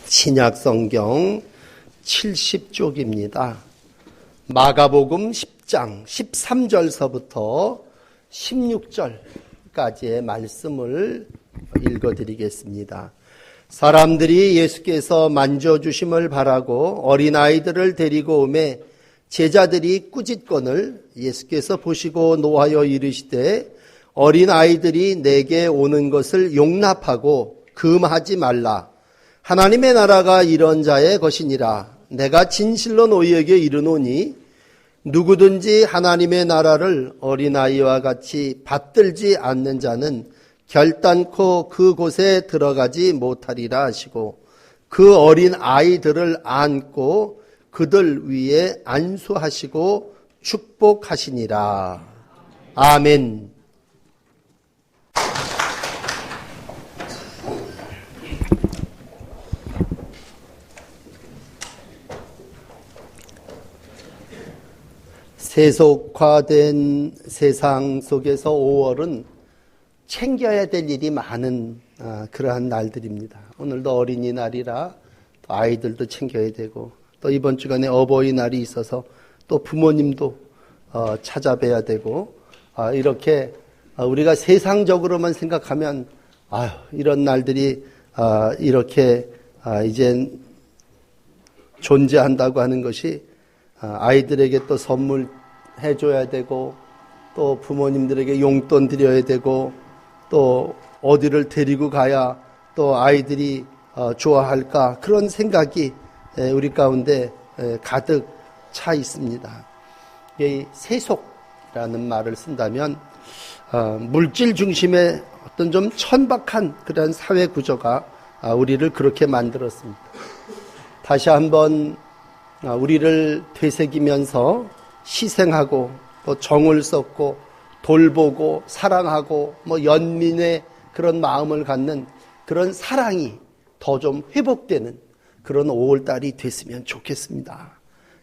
신약성경 70쪽입니다. 마가복음 10장 13절서부터 16절까지의 말씀을 읽어드리겠습니다. 사람들이 예수께서 만져주심을 바라고 어린아이들을 데리고 오매 제자들이 꾸짖거늘 예수께서 보시고 노하여 이르시되 어린아이들이 내게 오는 것을 용납하고 금하지 말라. 하나님의 나라가 이런 자의 것이니라. 내가 진실로 너희에게 이르노니 누구든지 하나님의 나라를 어린아이와 같이 받들지 않는 자는 결단코 그곳에 들어가지 못하리라 하시고 그 어린 아이들을 안고 그들 위에 안수하시고 축복하시니라. 아멘. 세속화된 세상 속에서 5월은 챙겨야 될 일이 많은 그러한 날들입니다. 오늘도 어린이날이라 또 아이들도 챙겨야 되고 또 이번 주간에 어버이날이 있어서 또 부모님도 찾아뵈야 되고 이렇게 우리가 세상적으로만 생각하면 이런 날들이 이렇게 이젠 존재한다고 하는 것이 아이들에게 또 선물 해줘야 되고 또 부모님들에게 용돈 드려야 되고 또 어디를 데리고 가야 또 아이들이 좋아할까 그런 생각이 우리 가운데 가득 차 있습니다. 이 세속이라는 말을 쓴다면 물질 중심의 어떤 좀 천박한 그런 사회 구조가 우리를 그렇게 만들었습니다. 다시 한번 우리를 되새기면서 희생하고 또 정을 썼고 돌보고 사랑하고 연민의 그런 마음을 갖는 그런 사랑이 더 좀 회복되는 그런 5월달이 됐으면 좋겠습니다.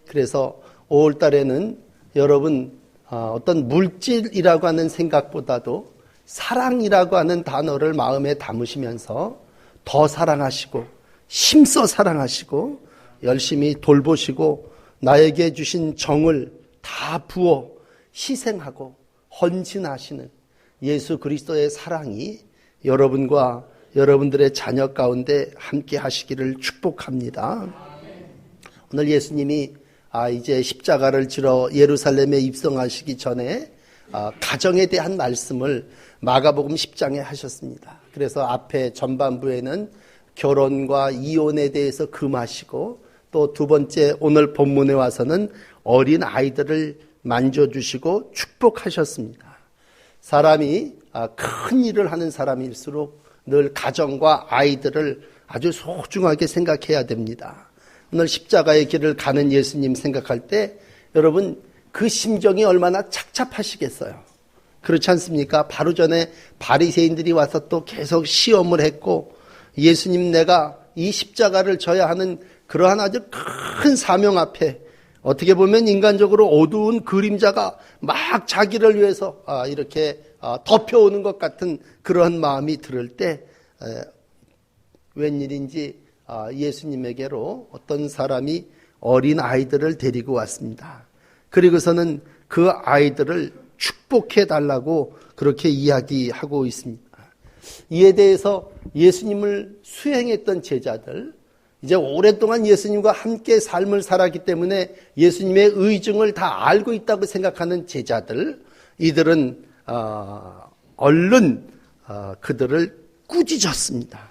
그래서 5월달에는 여러분 어떤 물질이라고 하는 생각보다도 사랑이라고 하는 단어를 마음에 담으시면서 더 사랑하시고 힘써 사랑하시고 열심히 돌보시고 나에게 주신 정을 다 부어 희생하고 헌신하시는 예수 그리스도의 사랑이 여러분과 여러분들의 자녀 가운데 함께 하시기를 축복합니다. 오늘 예수님이 이제 십자가를 지러 예루살렘에 입성하시기 전에 가정에 대한 말씀을 마가복음 10장에 하셨습니다. 그래서 앞에 전반부에는 결혼과 이혼에 대해서 금하시고 또 두 번째 오늘 본문에 와서는 어린 아이들을 만져주시고 축복하셨습니다. 사람이 큰 일을 하는 사람일수록 늘 가정과 아이들을 아주 소중하게 생각해야 됩니다. 오늘 십자가의 길을 가는 예수님 생각할 때 여러분 그 심정이 얼마나 착잡하시겠어요. 그렇지 않습니까? 바로 전에 바리새인들이 와서 또 계속 시험을 했고 예수님 내가 이 십자가를 져야 하는 그러한 아주 큰 사명 앞에 어떻게 보면 인간적으로 어두운 그림자가 막 자기를 위해서 이렇게 덮여오는 것 같은 그런 마음이 들을 때 웬일인지 예수님에게로 어떤 사람이 어린 아이들을 데리고 왔습니다. 그리고서는 그 아이들을 축복해 달라고 그렇게 이야기하고 있습니다. 이에 대해서 예수님을 수행했던 제자들, 이제 오랫동안 예수님과 함께 삶을 살았기 때문에 예수님의 의중을 다 알고 있다고 생각하는 제자들, 이들은 얼른 그들을 꾸짖었습니다.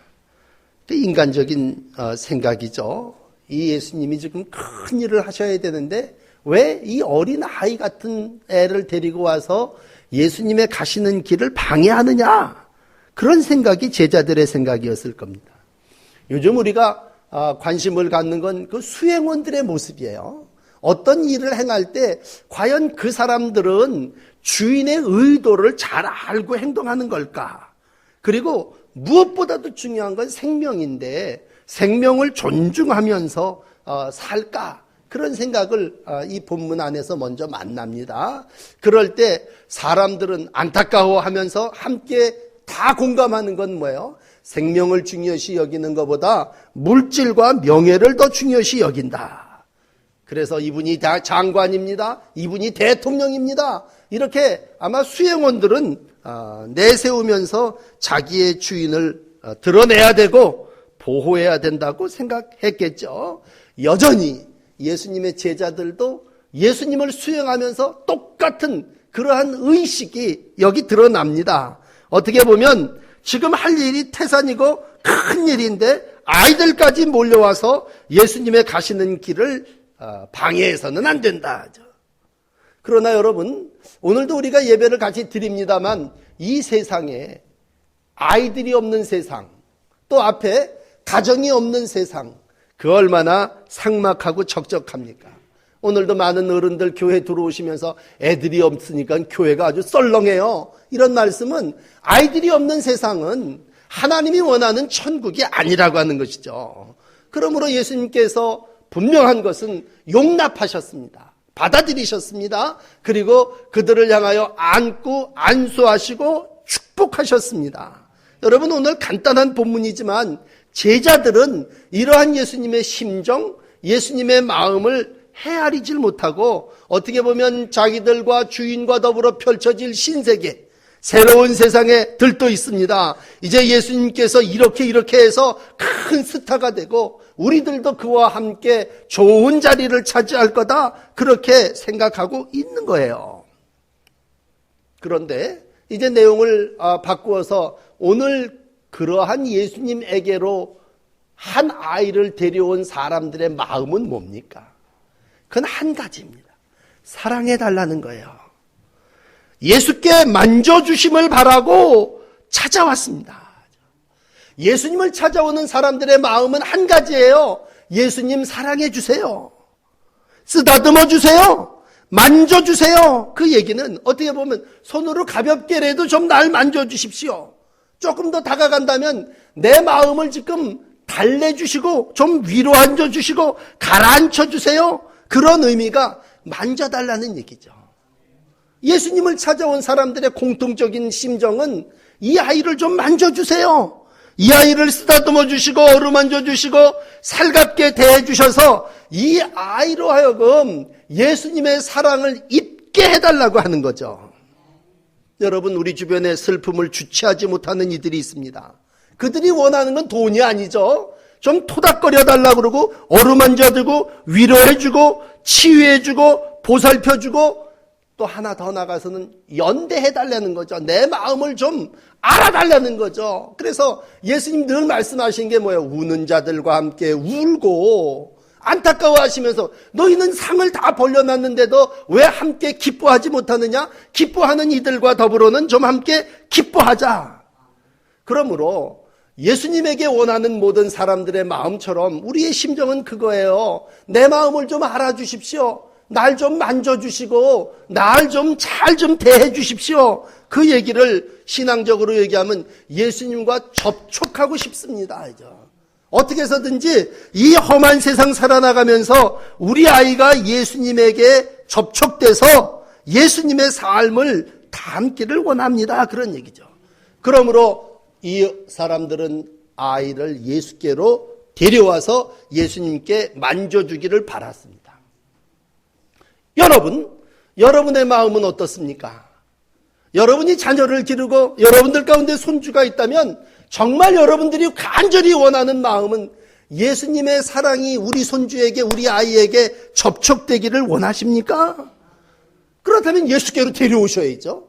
인간적인 생각이죠. 이 예수님이 지금 큰 일을 하셔야 되는데 왜 이 어린 아이 같은 애를 데리고 와서 예수님의 가시는 길을 방해하느냐, 그런 생각이 제자들의 생각이었을 겁니다. 요즘 우리가 관심을 갖는 건 그 수행원들의 모습이에요. 어떤 일을 행할 때 과연 그 사람들은 주인의 의도를 잘 알고 행동하는 걸까? 그리고 무엇보다도 중요한 건 생명인데 생명을 존중하면서 살까? 그런 생각을 이 본문 안에서 먼저 만납니다. 그럴 때 사람들은 안타까워하면서 함께 다 공감하는 건 뭐예요? 생명을 중요시 여기는 것보다 물질과 명예를 더 중요시 여긴다. 그래서 이분이 장관입니다. 이분이 대통령입니다. 이렇게 아마 수행원들은 내세우면서 자기의 주인을 드러내야 되고 보호해야 된다고 생각했겠죠. 여전히 예수님의 제자들도 예수님을 수행하면서 똑같은 그러한 의식이 여기 드러납니다. 어떻게 보면 지금 할 일이 태산이고 큰 일인데 아이들까지 몰려와서 예수님의 가시는 길을 방해해서는 안 된다. 그러나 여러분, 오늘도 우리가 예배를 같이 드립니다만 이 세상에 아이들이 없는 세상, 또 앞에 가정이 없는 세상, 그 얼마나 삭막하고 적적합니까? 오늘도 많은 어른들 교회 들어오시면서 애들이 없으니까 교회가 아주 썰렁해요. 이런 말씀은 아이들이 없는 세상은 하나님이 원하는 천국이 아니라고 하는 것이죠. 그러므로 예수님께서 분명한 것은 용납하셨습니다. 받아들이셨습니다. 그리고 그들을 향하여 안고 안수하시고 축복하셨습니다. 여러분, 오늘 간단한 본문이지만 제자들은 이러한 예수님의 심정, 예수님의 마음을 헤아리질 못하고 어떻게 보면 자기들과 주인과 더불어 펼쳐질 신세계, 새로운 세상에 들떠 있습니다. 이제 예수님께서 이렇게 해서 큰 스타가 되고 우리들도 그와 함께 좋은 자리를 차지할 거다, 그렇게 생각하고 있는 거예요. 그런데 이제 내용을 바꾸어서 오늘 그러한 예수님에게로 한 아이를 데려온 사람들의 마음은 뭡니까? 그건 한 가지입니다. 사랑해달라는 거예요. 예수께 만져주심을 바라고 찾아왔습니다. 예수님을 찾아오는 사람들의 마음은 한 가지예요. 예수님 사랑해주세요. 쓰다듬어주세요. 만져주세요. 그 얘기는 어떻게 보면 손으로 가볍게라도 좀 날 만져주십시오. 조금 더 다가간다면 내 마음을 지금 달래주시고 좀 위로 앉아주시고 가라앉혀주세요. 그런 의미가 만져달라는 얘기죠. 예수님을 찾아온 사람들의 공통적인 심정은 이 아이를 좀 만져주세요. 이 아이를 쓰다듬어 주시고 어루만져 주시고 살갑게 대해주셔서 이 아이로 하여금 예수님의 사랑을 입게 해달라고 하는 거죠. 여러분, 우리 주변에 슬픔을 주체하지 못하는 이들이 있습니다. 그들이 원하는 건 돈이 아니죠. 좀 토닥거려 달라고 그러고 어루만져주고 위로해주고 치유해주고 보살펴주고 또 하나 더 나가서는 연대해달라는 거죠. 내 마음을 좀 알아달라는 거죠. 그래서 예수님 늘 말씀하신 게 뭐예요? 우는 자들과 함께 울고 안타까워하시면서 너희는 상을 다 벌려놨는데도 왜 함께 기뻐하지 못하느냐? 기뻐하는 이들과 더불어는 좀 함께 기뻐하자. 그러므로 예수님에게 원하는 모든 사람들의 마음처럼 우리의 심정은 그거예요. 내 마음을 좀 알아주십시오. 날 좀 만져주시고 날 좀 잘 좀 대해주십시오. 그 얘기를 신앙적으로 얘기하면 예수님과 접촉하고 싶습니다. 어떻게 해서든지 이 험한 세상 살아나가면서 우리 아이가 예수님에게 접촉돼서 예수님의 삶을 담기를 원합니다. 그런 얘기죠. 그러므로 이 사람들은 아이를 예수께로 데려와서 예수님께 만져주기를 바랐습니다. 여러분의 마음은 어떻습니까? 여러분이 자녀를 기르고 여러분들 가운데 손주가 있다면 정말 여러분들이 간절히 원하는 마음은 예수님의 사랑이 우리 손주에게, 우리 아이에게 접촉되기를 원하십니까? 그렇다면 예수께로 데려오셔야죠.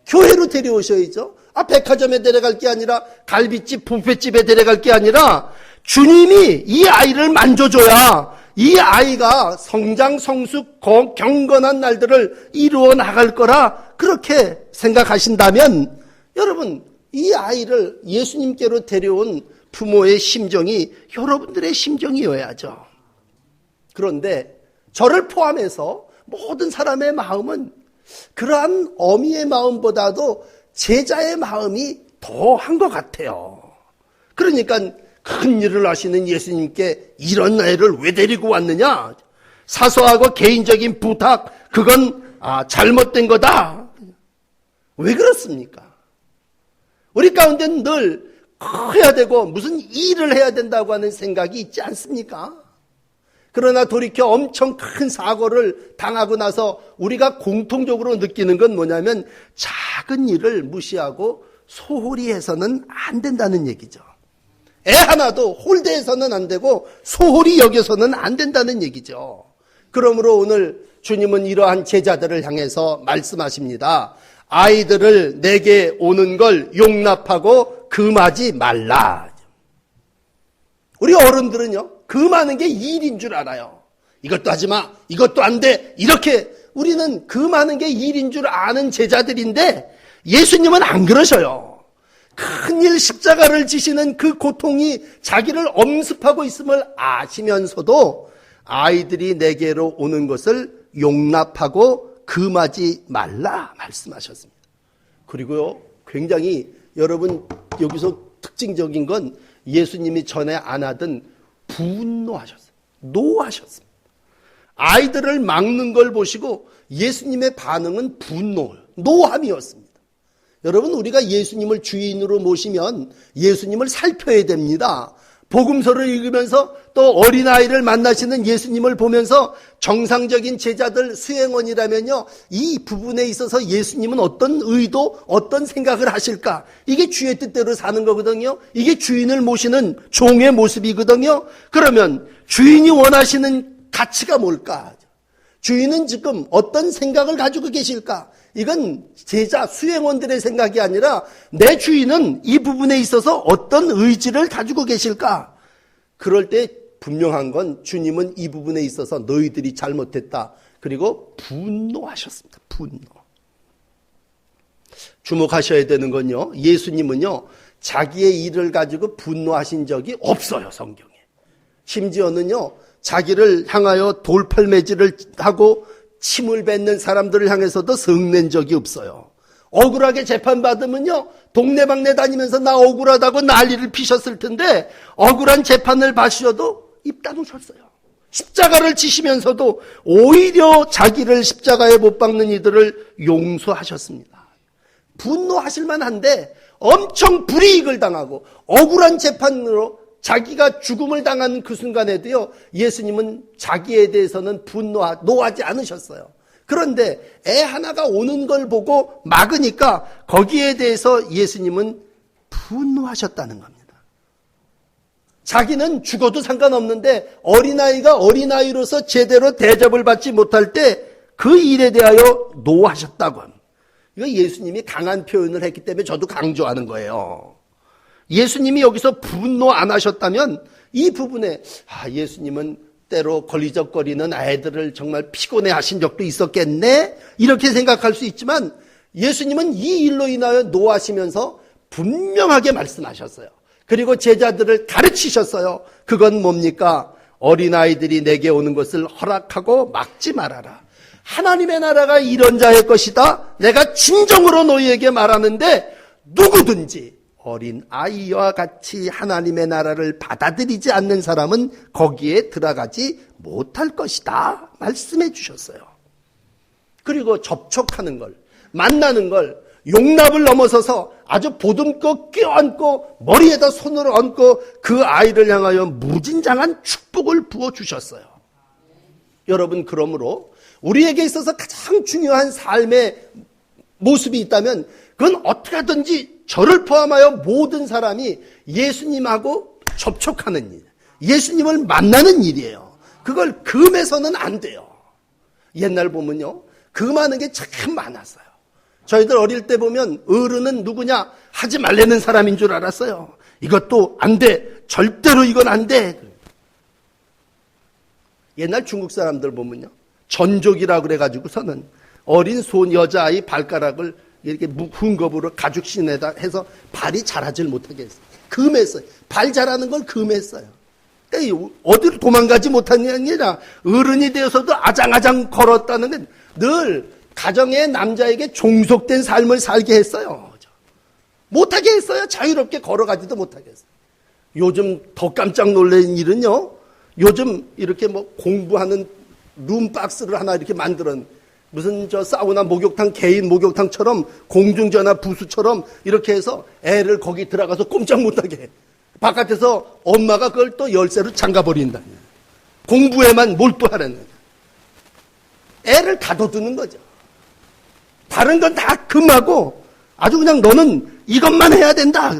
교회로 데려오셔야죠. 백화점에 데려갈 게 아니라 갈비집, 뷔페집에 데려갈 게 아니라 주님이 이 아이를 만져줘야 이 아이가 성장, 성숙, 경건한 날들을 이루어 나갈 거라 그렇게 생각하신다면 여러분, 이 아이를 예수님께로 데려온 부모의 심정이 여러분들의 심정이어야죠. 그런데 저를 포함해서 모든 사람의 마음은 그러한 어미의 마음보다도 제자의 마음이 더한 것 같아요. 그러니까 큰 일을 하시는 예수님께 이런 애를 왜 데리고 왔느냐? 사소하고 개인적인 부탁, 그건 잘못된 거다. 왜 그렇습니까? 우리 가운데는 늘 커야 되고 무슨 일을 해야 된다고 하는 생각이 있지 않습니까? 그러나 돌이켜 엄청 큰 사고를 당하고 나서 우리가 공통적으로 느끼는 건 뭐냐면 작은 일을 무시하고 소홀히 해서는 안 된다는 얘기죠. 애 하나도 홀대해서는 안 되고 소홀히 여겨서는 안 된다는 얘기죠. 그러므로 오늘 주님은 이러한 제자들을 향해서 말씀하십니다. 아이들을 내게 오는 걸 용납하고 금하지 말라. 우리 어른들은요, 금하는 게 일인 줄 알아요. 이것도 하지 마, 이것도 안 돼, 이렇게 우리는 금하는 게 일인 줄 아는 제자들인데 예수님은 안 그러셔요. 큰일 십자가를 지시는 그 고통이 자기를 엄습하고 있음을 아시면서도 아이들이 내게로 오는 것을 용납하고 금하지 말라 말씀하셨습니다. 그리고요, 굉장히 여러분 여기서 특징적인 건 예수님이 전에 안 하던 분노하셨어요. 노하셨습니다. 아이들을 막는 걸 보시고 예수님의 반응은 분노, 노함이었습니다. 여러분, 우리가 예수님을 주인으로 모시면 예수님을 살펴야 됩니다. 복음서를 읽으면서 또 어린아이를 만나시는 예수님을 보면서 정상적인 제자들 수행원이라면요, 이 부분에 있어서 예수님은 어떤 의도, 어떤 생각을 하실까? 이게 주의 뜻대로 사는 거거든요. 이게 주인을 모시는 종의 모습이거든요. 그러면 주인이 원하시는 가치가 뭘까? 주인은 지금 어떤 생각을 가지고 계실까? 이건 제자 수행원들의 생각이 아니라 내 주인은 이 부분에 있어서 어떤 의지를 가지고 계실까? 그럴 때 분명한 건 주님은 이 부분에 있어서 너희들이 잘못했다. 그리고 분노하셨습니다. 분노. 주목하셔야 되는 건요, 예수님은요 자기의 일을 가지고 분노하신 적이 없어요. 성경에. 심지어는요 자기를 향하여 돌팔매질을 하고 침을 뱉는 사람들을 향해서도 성낸 적이 없어요. 억울하게 재판받으면요, 동네방네 다니면서 나 억울하다고 난리를 피셨을 텐데 억울한 재판을 받으셔도 입 다무셨어요. 십자가를 지시면서도 오히려 자기를 십자가에 못 박는 이들을 용서하셨습니다. 분노하실 만한데 엄청 불이익을 당하고 억울한 재판으로 자기가 죽음을 당한 그 순간에도요, 예수님은 자기에 대해서는 노하지 않으셨어요. 그런데 애 하나가 오는 걸 보고 막으니까 거기에 대해서 예수님은 분노하셨다는 겁니다. 자기는 죽어도 상관없는데 어린아이가 어린아이로서 제대로 대접을 받지 못할 때 그 일에 대하여 노하셨다고 합니다. 이거 예수님이 강한 표현을 했기 때문에 저도 강조하는 거예요. 예수님이 여기서 분노 안 하셨다면 이 부분에 예수님은 때로 걸리적거리는 아이들을 정말 피곤해 하신 적도 있었겠네, 이렇게 생각할 수 있지만 예수님은 이 일로 인하여 노하시면서 분명하게 말씀하셨어요. 그리고 제자들을 가르치셨어요. 그건 뭡니까? 어린아이들이 내게 오는 것을 허락하고 막지 말아라. 하나님의 나라가 이런 자의 것이다. 내가 진정으로 너희에게 말하는데 누구든지 어린 아이와 같이 하나님의 나라를 받아들이지 않는 사람은 거기에 들어가지 못할 것이다 말씀해 주셨어요. 그리고 접촉하는 걸, 만나는 걸, 용납을 넘어서서 아주 보듬고 껴안고 머리에다 손을 얹고 그 아이를 향하여 무진장한 축복을 부어주셨어요. 여러분, 그러므로 우리에게 있어서 가장 중요한 삶의 모습이 있다면 그건 어떻게 하든지 저를 포함하여 모든 사람이 예수님하고 접촉하는 일, 예수님을 만나는 일이에요. 그걸 금해서는 안 돼요. 옛날 보면요, 금하는 게 참 많았어요. 저희들 어릴 때 보면 어른은 누구냐? 하지 말라는 사람인 줄 알았어요. 이것도 안 돼. 절대로 이건 안 돼. 옛날 중국 사람들 보면요, 전족이라고 그래가지고서는 어린 여자아이 발가락을 이렇게 흉겁으로 가죽신에다 해서 발이 자라질 못하게 했어요. 금했어요. 발 자라는 걸 금했어요. 어디로 도망가지 못한 게 아니라 어른이 되어서도 아장아장 걸었다는 건 늘 가정의 남자에게 종속된 삶을 살게 했어요. 못하게 했어요. 자유롭게 걸어가지도 못하게 했어요. 요즘 더 깜짝 놀란 일은요, 요즘 이렇게 공부하는 룸박스를 하나 이렇게 만들었는데 무슨 사우나 목욕탕, 개인 목욕탕처럼 공중전화 부수처럼 이렇게 해서 애를 거기 들어가서 꼼짝 못하게 해. 바깥에서 엄마가 그걸 또 열쇠로 잠가버린다. 공부에만 몰두하라는 거야. 애를 가둬두는 거죠. 다른 건 다 금하고 아주 그냥 너는 이것만 해야 된다.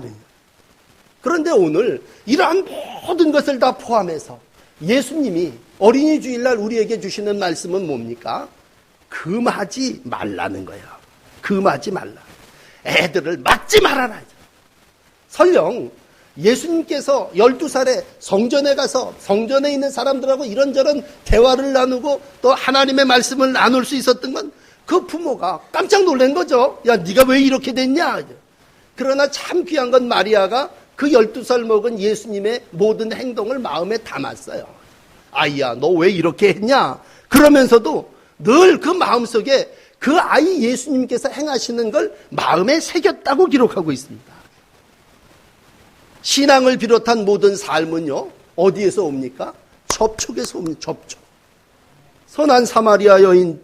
그런데 오늘 이러한 모든 것을 다 포함해서 예수님이 어린이 주일날 우리에게 주시는 말씀은 뭡니까? 금하지 말라는 거예요. 금하지 말라. 애들을 막지 말아라. 설령 예수님께서 12살에 성전에 가서 성전에 있는 사람들하고 이런저런 대화를 나누고 또 하나님의 말씀을 나눌 수 있었던 건 그 부모가 깜짝 놀란 거죠. 야, 네가 왜 이렇게 됐냐. 그러나 참 귀한 건 마리아가 그 12살 먹은 예수님의 모든 행동을 마음에 담았어요. 아이야, 너 왜 이렇게 했냐. 그러면서도 늘 그 마음속에 그 아이 예수님께서 행하시는 걸 마음에 새겼다고 기록하고 있습니다. 신앙을 비롯한 모든 삶은요, 어디에서 옵니까? 접촉에서 옵니다. 접촉. 선한 사마리아 여인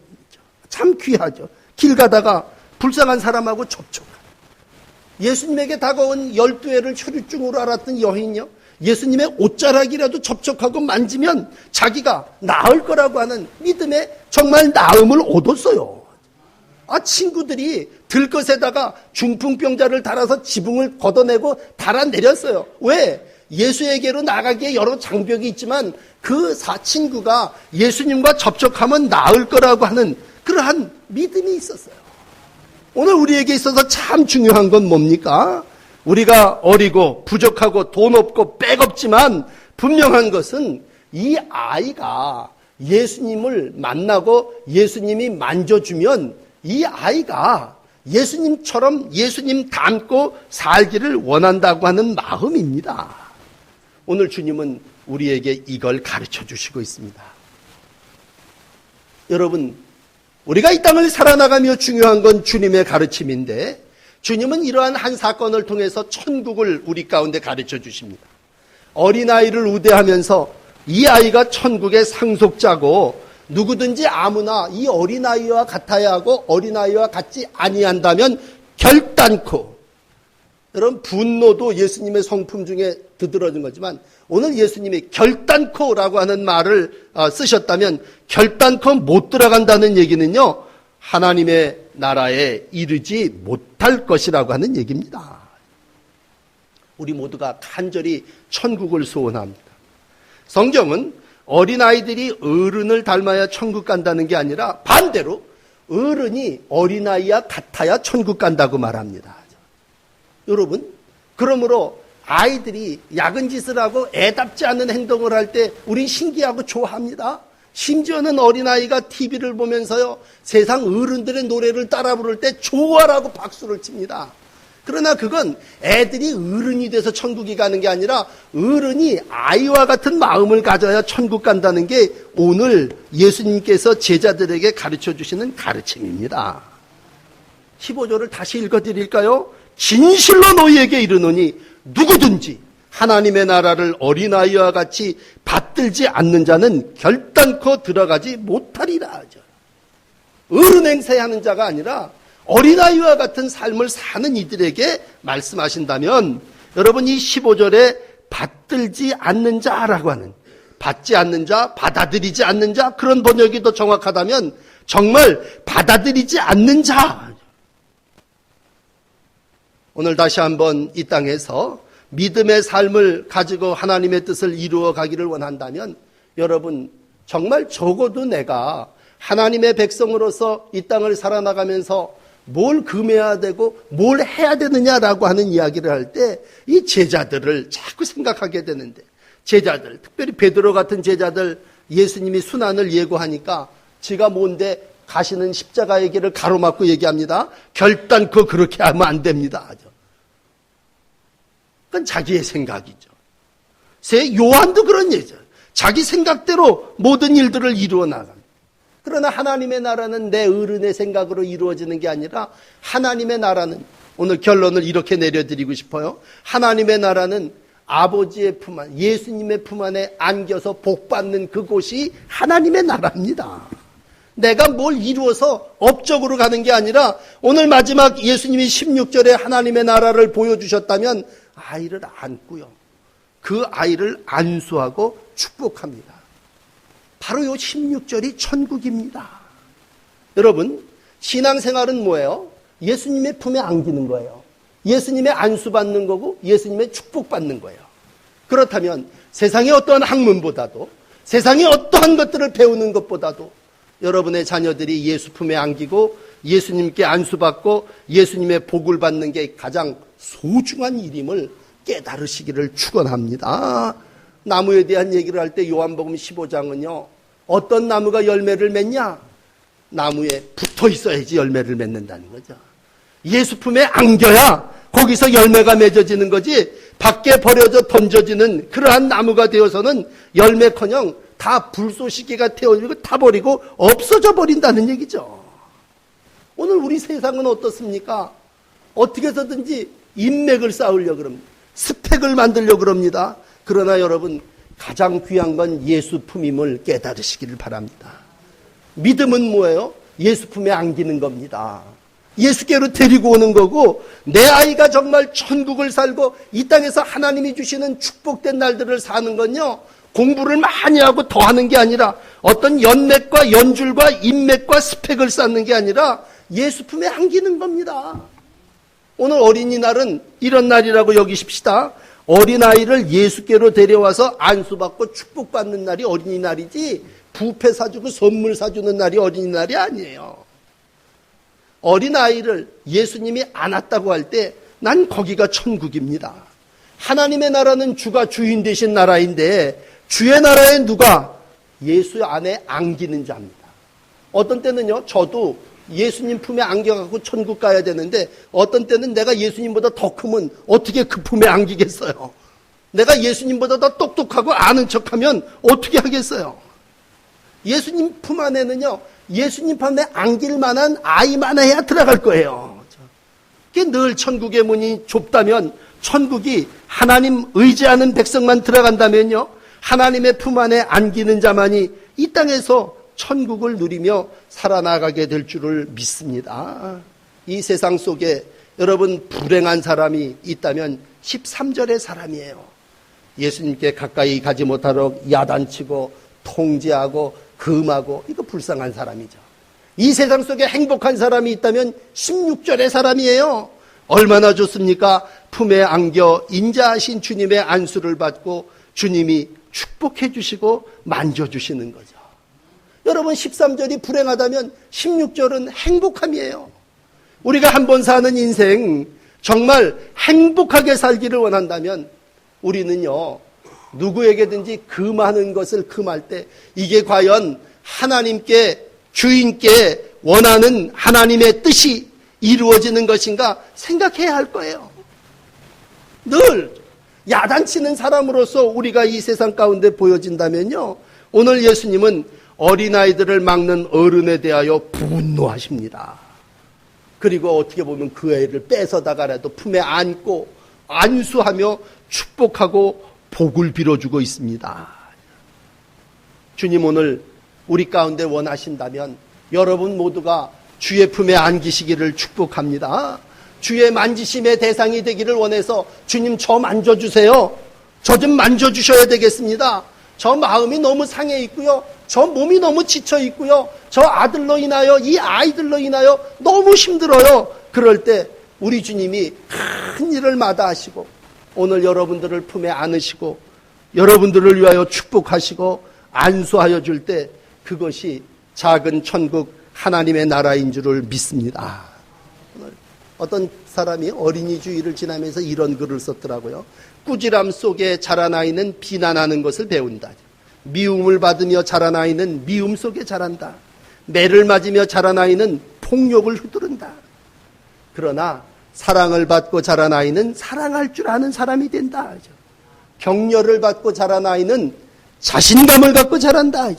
참 귀하죠. 길 가다가 불쌍한 사람하고 접촉. 예수님에게 다가온 12회를 혈유증으로 앓았던 여인요, 예수님의 옷자락이라도 접촉하고 만지면 자기가 나을 거라고 하는 믿음에 정말 나음을 얻었어요. 친구들이 들것에다가 중풍병자를 달아서 지붕을 걷어내고 달아내렸어요. 왜? 예수에게로 나가기에 여러 장벽이 있지만 그 친구가 예수님과 접촉하면 나을 거라고 하는 그러한 믿음이 있었어요. 오늘 우리에게 있어서 참 중요한 건 뭡니까? 우리가 어리고 부족하고 돈 없고 백 없지만 분명한 것은 이 아이가 예수님을 만나고 예수님이 만져주면 이 아이가 예수님처럼 예수님 닮고 살기를 원한다고 하는 마음입니다. 오늘 주님은 우리에게 이걸 가르쳐 주시고 있습니다. 여러분, 우리가 이 땅을 살아나가며 중요한 건 주님의 가르침인데 주님은 이러한 한 사건을 통해서 천국을 우리 가운데 가르쳐 주십니다. 어린아이를 우대하면서 이 아이가 천국의 상속자고 누구든지 아무나 이 어린아이와 같아야 하고 어린아이와 같지 아니한다면 결단코, 여러분 분노도 예수님의 성품 중에 드들어진 거지만 오늘 예수님이 결단코라고 하는 말을 쓰셨다면 결단코 못 들어간다는 얘기는요, 하나님의 나라에 이르지 못할 것이라고 하는 얘기입니다. 우리 모두가 간절히 천국을 소원합니다. 성경은 어린아이들이 어른을 닮아야 천국 간다는 게 아니라 반대로 어른이 어린아이와 같아야 천국 간다고 말합니다. 여러분, 그러므로 아이들이 야근 짓을 하고 애답지 않은 행동을 할 때 우린 신기하고 좋아합니다. 심지어는 어린아이가 TV를 보면서요, 세상 어른들의 노래를 따라 부를 때 좋아라고 박수를 칩니다. 그러나 그건 애들이 어른이 돼서 천국이 가는 게 아니라 어른이 아이와 같은 마음을 가져야 천국 간다는 게 오늘 예수님께서 제자들에게 가르쳐 주시는 가르침입니다. 15절을 다시 읽어드릴까요? 진실로 너희에게 이르노니 누구든지 하나님의 나라를 어린아이와 같이 받들지 않는 자는 결단코 들어가지 못하리라 하죠. 어른 행세하는 자가 아니라 어린아이와 같은 삶을 사는 이들에게 말씀하신다면 여러분 이 15절에 받들지 않는 자라고 하는, 받지 않는 자, 받아들이지 않는 자, 그런 번역이 더 정확하다면 정말 받아들이지 않는 자. 오늘 다시 한번 이 땅에서 믿음의 삶을 가지고 하나님의 뜻을 이루어 가기를 원한다면 여러분 정말 적어도 내가 하나님의 백성으로서 이 땅을 살아나가면서 뭘 금해야 되고 뭘 해야 되느냐라고 하는 이야기를 할 때 이 제자들을 자꾸 생각하게 되는데, 제자들, 특별히 베드로 같은 제자들, 예수님이 순환을 예고하니까 지가 뭔데 가시는 십자가의 길을 가로막고 얘기합니다. 결단코 그렇게 하면 안 됩니다. 그건 자기의 생각이죠. 새 요한도 그런 얘기죠. 자기 생각대로 모든 일들을 이루어 나갑니다. 그러나 하나님의 나라는 내 어른의 생각으로 이루어지는 게 아니라 하나님의 나라는, 오늘 결론을 이렇게 내려드리고 싶어요. 하나님의 나라는 아버지의 품 안, 예수님의 품 안에 안겨서 복받는 그곳이 하나님의 나라입니다. 내가 뭘 이루어서 업적으로 가는 게 아니라 오늘 마지막 예수님이 16절에 하나님의 나라를 보여주셨다면 아이를 안고요. 그 아이를 안수하고 축복합니다. 바로 요 16절이 천국입니다. 여러분, 신앙생활은 뭐예요? 예수님의 품에 안기는 거예요. 예수님의 안수받는 거고 예수님의 축복받는 거예요. 그렇다면 세상의 어떠한 학문보다도 세상의 어떠한 것들을 배우는 것보다도 여러분의 자녀들이 예수 품에 안기고 예수님께 안수받고 예수님의 복을 받는 게 가장 소중한 일임을 깨달으시기를 축원합니다. 나무에 대한 얘기를 할 때 요한복음 15장은요. 어떤 나무가 열매를 맺냐? 나무에 붙어 있어야지 열매를 맺는다는 거죠. 예수 품에 안겨야 거기서 열매가 맺어지는 거지 밖에 버려져 던져지는 그러한 나무가 되어서는 열매커녕 다 불쏘시개가 태워지고 타버리고 없어져 버린다는 얘기죠. 오늘 우리 세상은 어떻습니까? 어떻게 해서든지 인맥을 쌓으려고 그럽니다. 스펙을 만들려고 그럽니다. 그러나 여러분 가장 귀한 건 예수 품임을 깨달으시기를 바랍니다. 믿음은 뭐예요? 예수 품에 안기는 겁니다. 예수께로 데리고 오는 거고 내 아이가 정말 천국을 살고 이 땅에서 하나님이 주시는 축복된 날들을 사는 건요. 공부를 많이 하고 더 하는 게 아니라 어떤 연맥과 연줄과 인맥과 스펙을 쌓는 게 아니라 예수 품에 안기는 겁니다. 오늘 어린이날은 이런 날이라고 여기십시다. 어린아이를 예수께로 데려와서 안수받고 축복받는 날이 어린이날이지 부페 사주고 선물 사주는 날이 어린이날이 아니에요. 어린아이를 예수님이 안았다고 할 때 난 거기가 천국입니다. 하나님의 나라는 주가 주인 되신 나라인데 주의 나라에 누가 예수 안에 안기는 자입니다. 어떤 때는요. 저도 예수님 품에 안겨갖고 천국 가야 되는데 어떤 때는 내가 예수님보다 더 크면 어떻게 그 품에 안기겠어요. 내가 예수님보다 더 똑똑하고 아는 척하면 어떻게 하겠어요. 예수님 품 안에는요. 예수님 품에 안길 만한 아이만 해야 들어갈 거예요. 그게 늘 천국의 문이 좁다면 천국이 하나님 의지하는 백성만 들어간다면요. 하나님의 품 안에 안기는 자만이 이 땅에서 천국을 누리며 살아나가게 될 줄을 믿습니다. 이 세상 속에 여러분 불행한 사람이 있다면 13절의 사람이에요. 예수님께 가까이 가지 못하도록 야단치고 통제하고 금하고 이거 불쌍한 사람이죠. 이 세상 속에 행복한 사람이 있다면 16절의 사람이에요. 얼마나 좋습니까? 품에 안겨 인자하신 주님의 안수를 받고 주님이 축복해 주시고 만져주시는 거죠. 여러분 13절이 불행하다면 16절은 행복함이에요. 우리가 한번 사는 인생 정말 행복하게 살기를 원한다면 우리는요. 누구에게든지 금하는 것을 금할 때 이게 과연 하나님께 주인께 원하는 하나님의 뜻이 이루어지는 것인가 생각해야 할 거예요. 늘 야단치는 사람으로서 우리가 이 세상 가운데 보여진다면요. 오늘 예수님은 어린아이들을 막는 어른에 대하여 분노하십니다. 그리고 어떻게 보면 그 애를 뺏어다가라도 품에 안고 안수하며 축복하고 복을 빌어주고 있습니다. 주님 오늘 우리 가운데 원하신다면 여러분 모두가 주의 품에 안기시기를 축복합니다. 주의 만지심의 대상이 되기를 원해서 주님 저 만져주세요. 저 좀 만져주셔야 되겠습니다. 저 마음이 너무 상해 있고요. 저 몸이 너무 지쳐 있고요. 저 아들로 인하여 이 아이들로 인하여 너무 힘들어요. 그럴 때 우리 주님이 큰 일을 마다하시고 오늘 여러분들을 품에 안으시고 여러분들을 위하여 축복하시고 안수하여 줄 때 그것이 작은 천국 하나님의 나라인 줄을 믿습니다. 어떤 사람이 어린이 주일을 지나면서 이런 글을 썼더라고요. 꾸지람 속에 자란 아이는 비난하는 것을 배운다. 미움을 받으며 자란 아이는 미움 속에 자란다. 매를 맞으며 자란 아이는 폭력을 휘두른다. 그러나 사랑을 받고 자란 아이는 사랑할 줄 아는 사람이 된다. 격려를 받고 자란 아이는 자신감을 갖고 자란다.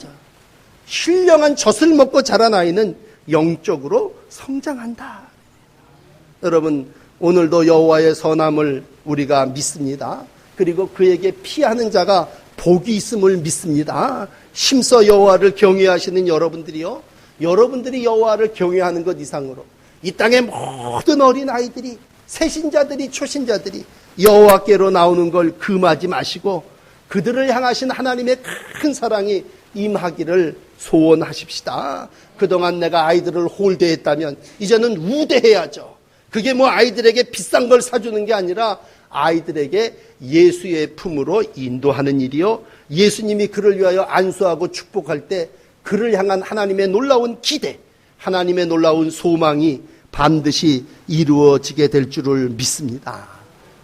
신령한 젖을 먹고 자란 아이는 영적으로 성장한다. 여러분 오늘도 여호와의 선함을 우리가 믿습니다. 그리고 그에게 피하는 자가 복이 있음을 믿습니다. 힘써 여호와를 경외하시는 여러분들이요. 여러분들이 여호와를 경외하는 것 이상으로 이 땅의 모든 어린 아이들이, 새신자들이, 초신자들이 여호와께로 나오는 걸 금하지 마시고 그들을 향하신 하나님의 큰 사랑이 임하기를 소원하십시다. 그동안 내가 아이들을 홀대했다면 이제는 우대해야죠. 그게 뭐 아이들에게 비싼 걸 사주는 게 아니라 아이들에게 예수의 품으로 인도하는 일이요, 예수님이 그를 위하여 안수하고 축복할 때 그를 향한 하나님의 놀라운 기대, 하나님의 놀라운 소망이 반드시 이루어지게 될 줄을 믿습니다.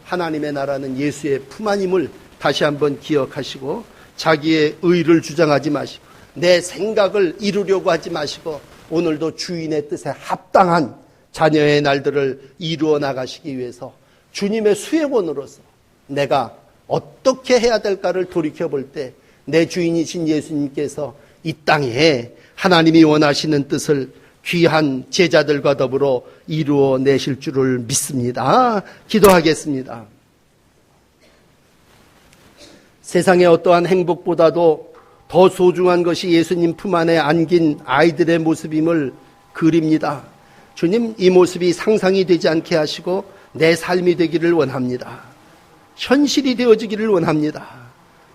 하나님의 나라는 예수의 품 안임을 다시 한번 기억하시고 자기의 의를 주장하지 마시고 내 생각을 이루려고 하지 마시고 오늘도 주인의 뜻에 합당한 자녀의 날들을 이루어 나가시기 위해서 주님의 수혜원으로서 내가 어떻게 해야 될까를 돌이켜볼 때 내 주인이신 예수님께서 이 땅에 하나님이 원하시는 뜻을 귀한 제자들과 더불어 이루어 내실 줄을 믿습니다. 기도하겠습니다. 세상의 어떠한 행복보다도 더 소중한 것이 예수님 품 안에 안긴 아이들의 모습임을 그립니다. 주님, 이 모습이 상상이 되지 않게 하시고 내 삶이 되기를 원합니다. 현실이 되어지기를 원합니다.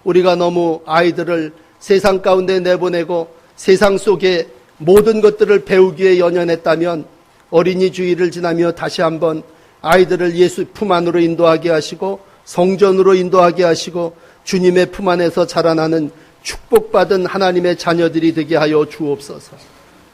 우리가 너무 아이들을 세상 가운데 내보내고 세상 속에 모든 것들을 배우기에 연연했다면 어린이 주일을 지나며 다시 한번 아이들을 예수 품 안으로 인도하게 하시고 성전으로 인도하게 하시고 주님의 품 안에서 자라나는 축복받은 하나님의 자녀들이 되게 하여 주옵소서.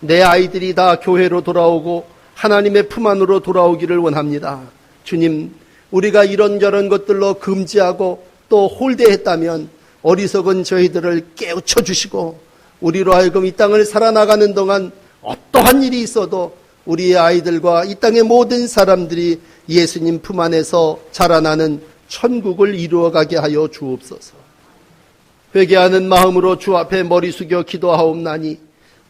내 아이들이 다 교회로 돌아오고 하나님의 품 안으로 돌아오기를 원합니다. 주님, 우리가 이런저런 것들로 금지하고 또 홀대했다면 어리석은 저희들을 깨우쳐 주시고 우리로 하여금 이 땅을 살아나가는 동안 어떠한 일이 있어도 우리의 아이들과 이 땅의 모든 사람들이 예수님 품 안에서 자라나는 천국을 이루어가게 하여 주옵소서. 회개하는 마음으로 주 앞에 머리 숙여 기도하옵나니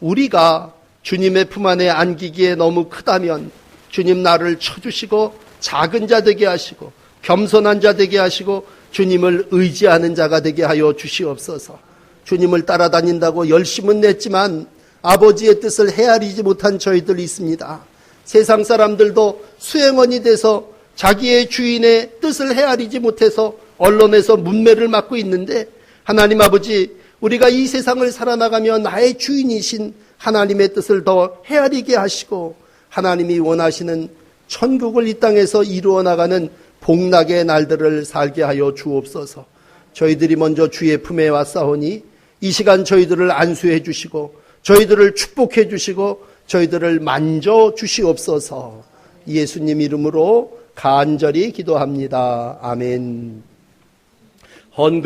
우리가 주님의 품 안에 안기기에 너무 크다면 주님 나를 쳐주시고 작은 자 되게 하시고 겸손한 자 되게 하시고 주님을 의지하는 자가 되게 하여 주시옵소서. 주님을 따라다닌다고 열심은 냈지만 아버지의 뜻을 헤아리지 못한 저희들이 있습니다. 세상 사람들도 수행원이 돼서 자기의 주인의 뜻을 헤아리지 못해서 언론에서 문매를 맞고 있는데 하나님 아버지, 우리가 이 세상을 살아나가며 나의 주인이신 하나님의 뜻을 더 헤아리게 하시고 하나님이 원하시는 천국을 이 땅에서 이루어 나가는 복락의 날들을 살게 하여 주옵소서. 저희들이 먼저 주의 품에 왔사오니 이 시간 저희들을 안수해 주시고 저희들을 축복해 주시고 저희들을 만져 주시옵소서. 예수님 이름으로 간절히 기도합니다. 아멘.